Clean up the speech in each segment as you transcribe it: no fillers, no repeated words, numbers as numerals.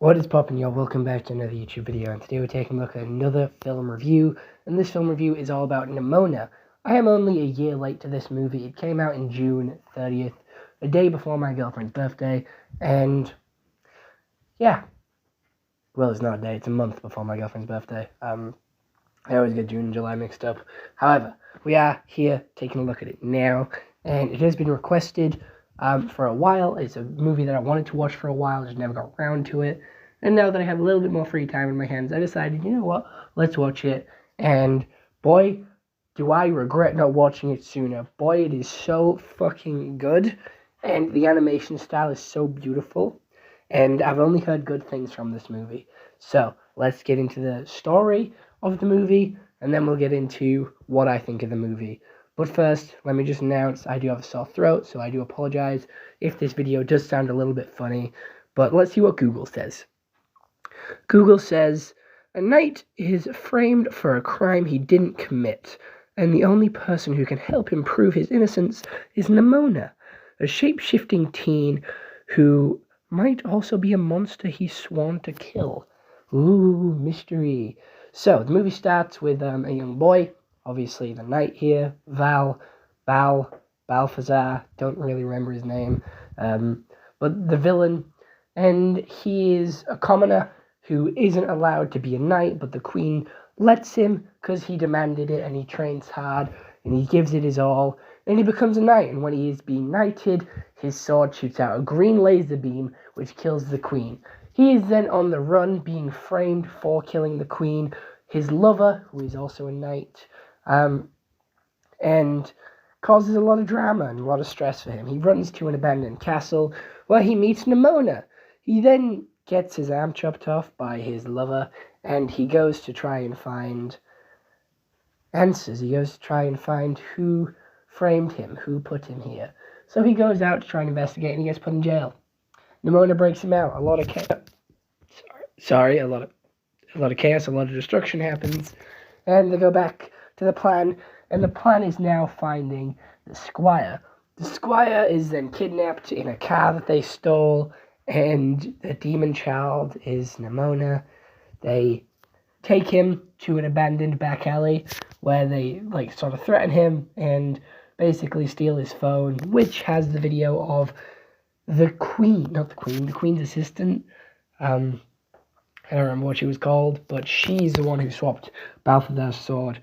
What is poppin', y'all? Welcome back to another YouTube video, and today we're taking a look at another film review, and this film review is all about Nimona. I am only a year late to this movie. It came out in June 30th, a day before my girlfriend's birthday, and yeah. Well, it's not a day, it's a month before my girlfriend's birthday. I always get June and July mixed up. However, we are here taking a look at it now, and it has been requested for a while. It's a movie that I wanted to watch for a while, just never got around to it. And now that I have a little bit more free time in my hands, I decided, you know what, let's watch it. And boy, do I regret not watching it sooner. Boy, it is so fucking good. And the animation style is so beautiful. And I've only heard good things from this movie. So, let's get into the story of the movie, and then we'll get into what I think of the movie. But first, let me just announce I do have a sore throat, so I do apologize if this video does sound a little bit funny. But let's see what Google says. Google says, a knight is framed for a crime he didn't commit, and the only person who can help him prove his innocence is Nimona, a shape-shifting teen who might also be a monster he's sworn to kill. Ooh, mystery. So, the movie starts with a young boy, obviously the knight here, Balthazar, don't really remember his name, but the villain, and he is a commoner who isn't allowed to be a knight, but the queen lets him because he demanded it, and he trains hard, and he gives it his all, and he becomes a knight, and when he is being knighted, his sword shoots out a green laser beam, which kills the queen. He is then on the run, being framed for killing the queen. His lover, who is also a knight, and causes a lot of drama and a lot of stress for him. He runs to an abandoned castle where he meets Nimona. He then gets his arm chopped off by his lover, and he goes to try and find answers. He goes to try and find who framed him, who put him here. So he goes out to try and investigate, and he gets put in jail. Nimona breaks him out. A lot of chaos. A lot of chaos, a lot of destruction happens, and they go back to the plan, and the plan is now finding the squire. The squire is then kidnapped in a car that they stole, and the demon child is Nimona. They take him to an abandoned back alley where they sort of threaten him and basically steal his phone, which has the video of the queen's assistant. I don't remember what she was called, but she's the one who swapped Balthazar's sword,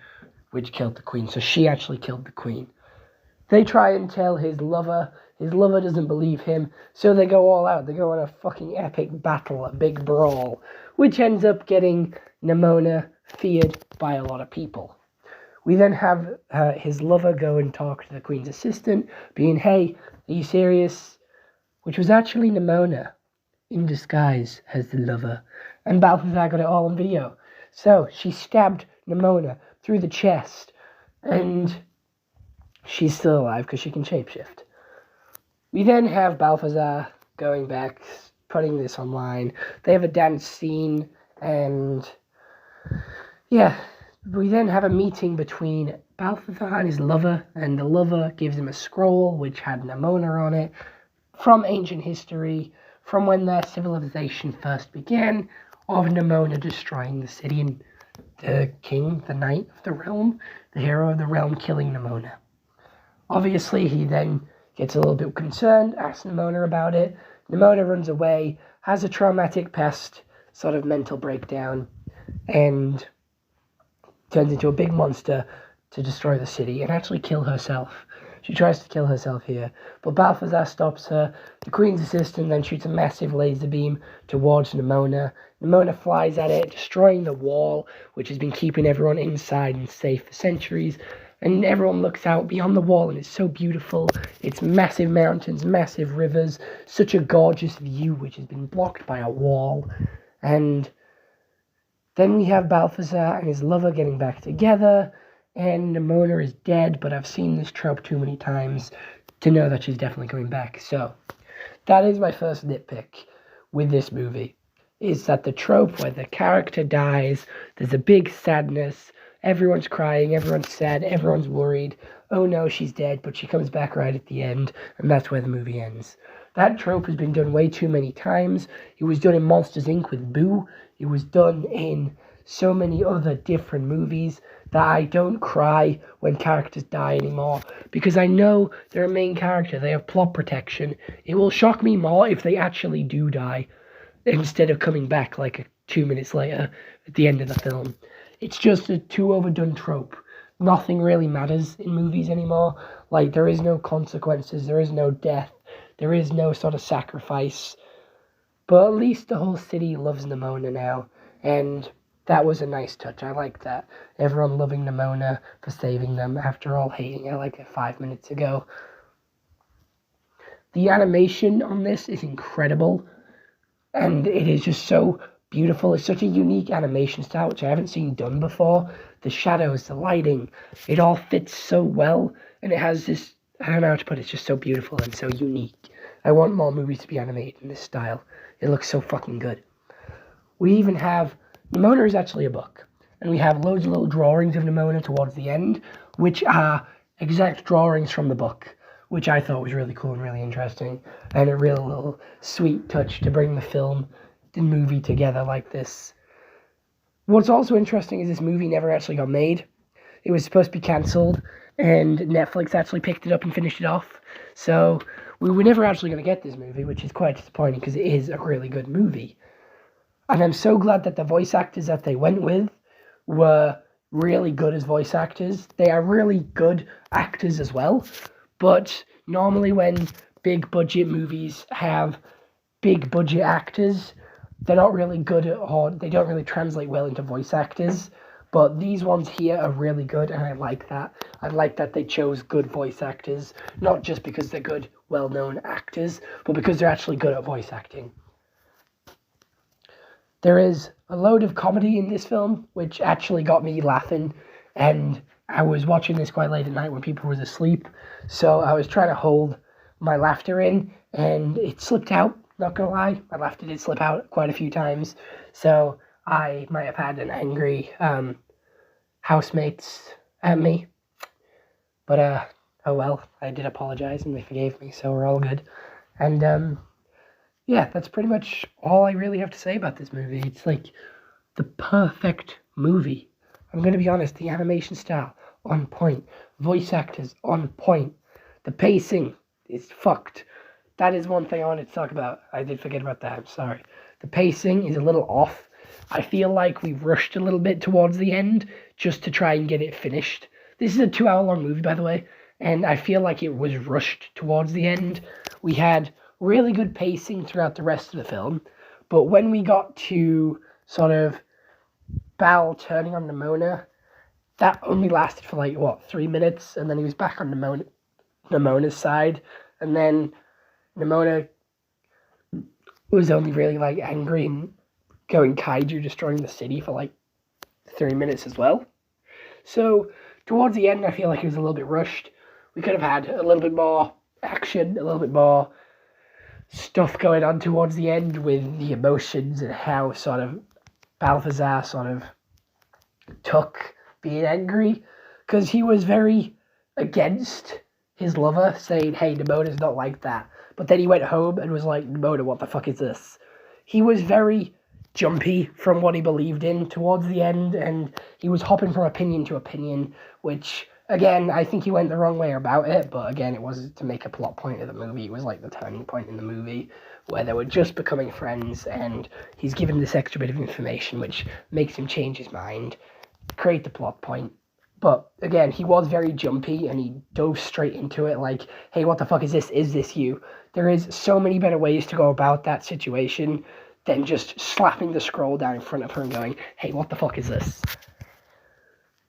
which killed the queen. So she actually killed the queen. They try and tell his lover. His lover doesn't believe him, so they go all out. They go on a fucking epic battle, a big brawl, which ends up getting Nimona feared by a lot of people. We then have his lover go and talk to the queen's assistant, being, hey, are you serious? Which was actually Nimona in disguise as the lover. And Balthazar got it all on video. So she stabbed Nimona through the chest, and she's still alive because she can shapeshift. We then have Balthazar going back, putting this online. They have a dance scene, and yeah, we then have a meeting between Balthazar and his lover, and the lover gives him a scroll which had Nimona on it from ancient history, from when their civilization first began, of Nimona destroying the city and the king, the knight of the realm, the hero of the realm, killing Nimona. Obviously, he then gets a little bit concerned, asks Nimona about it. Nimona runs away, has a traumatic past, sort of mental breakdown, and turns into a big monster to destroy the city and actually kill herself. She tries to kill herself here, but Balthazar stops her. The queen's assistant then shoots a massive laser beam towards Nimona. Nimona flies at it, destroying the wall, which has been keeping everyone inside and safe for centuries. And everyone looks out beyond the wall, and it's so beautiful. It's massive mountains, massive rivers, such a gorgeous view, which has been blocked by a wall. And then we have Balthazar and his lover getting back together, and Nimona is dead, but I've seen this trope too many times to know that she's definitely coming back. So that is my first nitpick with this movie, is that the trope where the character dies, there's a big sadness, everyone's crying, everyone's sad, everyone's worried, oh no, she's dead, but she comes back right at the end, and that's where the movie ends. That trope has been done way too many times. It was done in Monsters Inc. with Boo. It was done in so many other different movies that I don't cry when characters die anymore, because I know they're a main character, they have plot protection. It will shock me more if they actually do die instead of coming back like 2 minutes later at the end of the film. It's just a too overdone trope. Nothing really matters in movies anymore. Like, there is no consequences, there is no death, there is no sort of sacrifice. But at least the whole city loves Nimona now, and that was a nice touch. I like that. Everyone loving Nimona for saving them after all hating her like 5 minutes ago. The animation on this is incredible, and it is just so beautiful. It's such a unique animation style, which I haven't seen done before. The shadows, the lighting, it all fits so well, and it has this, I don't know how to put it, it's just so beautiful and so unique. I want more movies to be animated in this style. It looks so fucking good. We even have, Nimona is actually a book, and we have loads of little drawings of Nimona towards the end, which are exact drawings from the book, which I thought was really cool and really interesting, and a real little sweet touch to bring the film and movie together like this. What's also interesting is this movie never actually got made. It was supposed to be cancelled, and Netflix actually picked it up and finished it off. So we were never actually going to get this movie, which is quite disappointing because it is a really good movie. And I'm so glad that the voice actors that they went with were really good as voice actors. They are really good actors as well. But normally when big budget movies have big budget actors, they're not really good or they don't really translate well into voice actors. But these ones here are really good, and I like that. I like that they chose good voice actors, not just because they're good, well-known actors, but because they're actually good at voice acting. There is a load of comedy in this film, which actually got me laughing, and I was watching this quite late at night when people were asleep, so I was trying to hold my laughter in, and it slipped out, not gonna lie. My laughter did slip out quite a few times, so I might have had an angry housemates at me, but oh well, I did apologize and they forgave me, so we're all good. And yeah, that's pretty much all I really have to say about this movie. It's like the perfect movie. I'm going to be honest, the animation style, on point. Voice actors, on point. The pacing is fucked. That is one thing I wanted to talk about. I did forget about that, I'm sorry. The pacing is a little off. I feel like we rushed a little bit towards the end just to try and get it finished. This is a 2-hour-long movie, by the way, and I feel like it was rushed towards the end. We had really good pacing throughout the rest of the film, but when we got to sort of Bal turning on Nimona, that only lasted for 3 minutes, and then he was back on Nimona's side, and then Nimona was only really angry and going kaiju, destroying the city for 3 minutes as well. So towards the end, I feel like it was a little bit rushed. We could have had a little bit more action, a little bit more stuff going on towards the end with the emotions and how sort of Balthazar sort of took being angry, because he was very against his lover, saying, hey, Nimona's not like that. But then he went home and was like, Nimona, what the fuck is this? He was very jumpy from what he believed in towards the end, and he was hopping from opinion to opinion, which, again, I think he went the wrong way about it, but again, it was to make a plot point of the movie. It was the turning point in the movie where they were just becoming friends, and he's given this extra bit of information which makes him change his mind, create the plot point. But again, he was very jumpy, and he dove straight into it like, hey, what the fuck is this? Is this you? There is so many better ways to go about that situation than just slapping the scroll down in front of her and going, hey, what the fuck is this?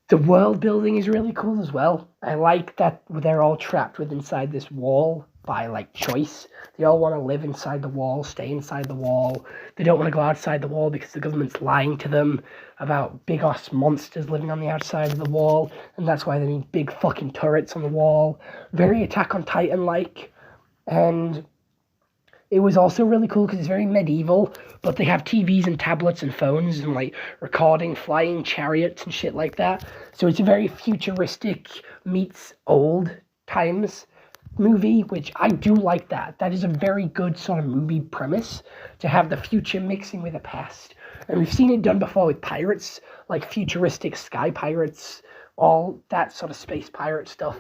The world building is really cool as well. I like that they're all trapped inside this wall by choice. They all want to live inside the wall, stay inside the wall. They don't want to go outside the wall because the government's lying to them about big ass monsters living on the outside of the wall, and that's why they need big fucking turrets on the wall. Very Attack on Titan-like. And it was also really cool because it's very medieval, but they have TVs and tablets and phones and recording flying chariots and shit like that. So it's very futuristic meets old times. movie, which I do like that. That is a very good sort of movie premise, to have the future mixing with the past. And we've seen it done before with pirates, like futuristic sky pirates, all that sort of space pirate stuff.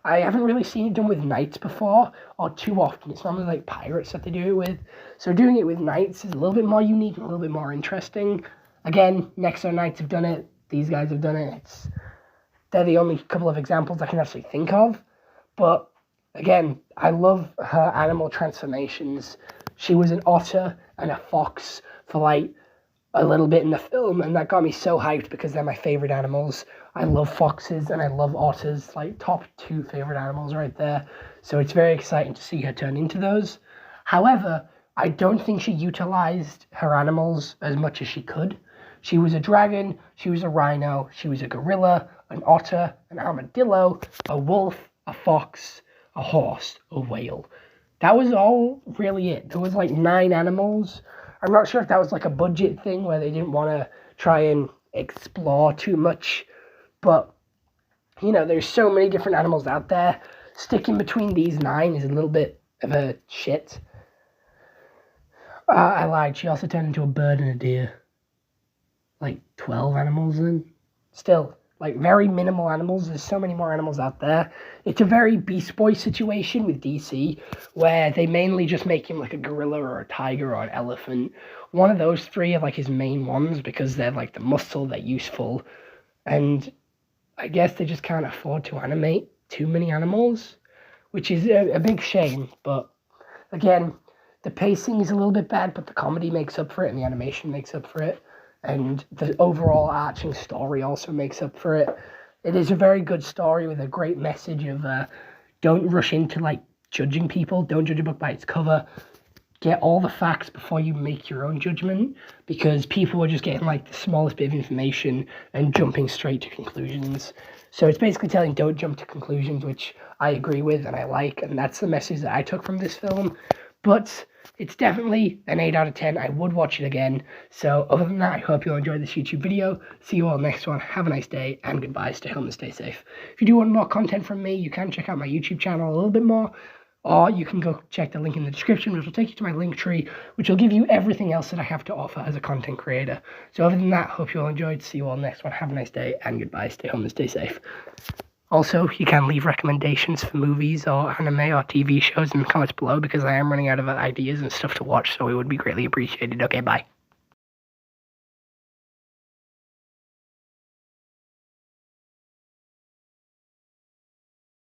I haven't really seen it done with knights before, or too often. It's normally like pirates that they do it with. So doing it with knights is a little bit more unique and a little bit more interesting. Again, Nexo Knights have done it. These guys have done it. They're the only couple of examples I can actually think of. But again, I love her animal transformations. She was an otter and a fox for like a little bit in the film, and that got me so hyped because they're my favorite animals. I love foxes and I love otters, like top 2 favorite animals right there. So it's very exciting to see her turn into those. However, I don't think she utilized her animals as much as she could. She was a dragon, she was a rhino, she was a gorilla, an otter, an armadillo, a wolf, a fox, a horse, a whale. That was all really it. There was like 9 animals. I'm not sure if that was like a budget thing where they didn't want to try and explore too much. But, you know, there's so many different animals out there. Sticking between these 9 is a little bit of a shit. I lied. She also turned into a bird and a deer. Like 12 animals then. Still, like very minimal animals. There's so many more animals out there. It's a very Beast Boy situation with DC, where they mainly just make him like a gorilla or a tiger or an elephant. One of those 3 are like his main ones because they're like the muscle, they're useful. And I guess they just can't afford to animate too many animals, which is a big shame. But again, the pacing is a little bit bad, but the comedy makes up for it and the animation makes up for it. And the overall arching story also makes up for it. It is a very good story with a great message of don't rush into like judging people. Don't judge a book by its cover. Get all the facts before you make your own judgment, because people are just getting like the smallest bit of information and jumping straight to conclusions. So it's basically telling don't jump to conclusions, which I agree with and I like, and that's the message that I took from this film. But it's definitely an 8 out of 10. I would watch it again. So other than that, I hope you all enjoyed this YouTube video. See you all next one. Have a nice day and goodbye. Stay home and stay safe. If you do want more content from me, you can check out my YouTube channel a little bit more. Or you can go check the link in the description, which will take you to my link tree, which will give you everything else that I have to offer as a content creator. So other than that, hope you all enjoyed. See you all next one. Have a nice day and goodbye. Stay home and stay safe. Also, you can leave recommendations for movies or anime or TV shows in the comments below, because I am running out of ideas and stuff to watch, so it would be greatly appreciated. Okay, bye.